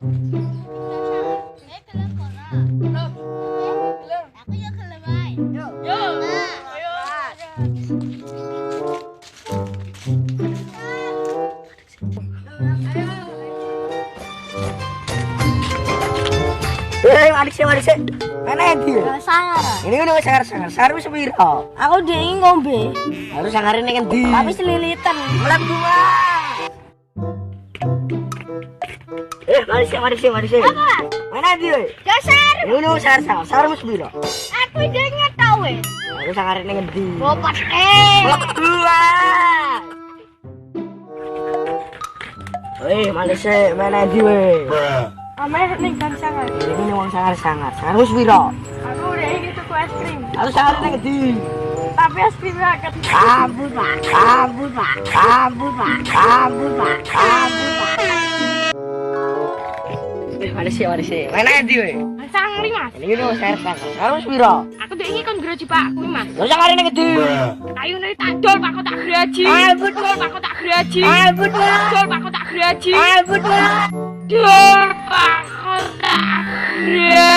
Aku ya gelem ae. Yo. Ayo. Adik sih. Mana iki? Sangar. Ini udah sangar. Sangar wis piro? Aku dingin ngombe. Harus sangar ini ngendi? Tapi selilitan. Mlebu mari sih. Apa? Mana dia? Dasar. Ini udah sangar wis piro? Aku dingin tau weh. Harus sangar ini ngendi? Bopat Mlebu. Mari sih, mana dia? Ameh ning kan sangar. Ini wong sangar. Sangar wis piro? Aku udah ingin tuku es krim. Harus sangar ini ngendi? Tapi es krimnya agak Kabut, Pak. Mari sih. Mana dia? sangar Mas. Ini udah sangar. Harus piro? Aku tuh ingin kon geroji Pak aku Mas. Harus sangar ini ngendi? Kayu nih tak dol Pak aku tak geroji. Kabut, Dol Pak aku tak geroji. Kabut, Dol Pak aku tak geroji. Kabut, Dol Pak aku tak geroji.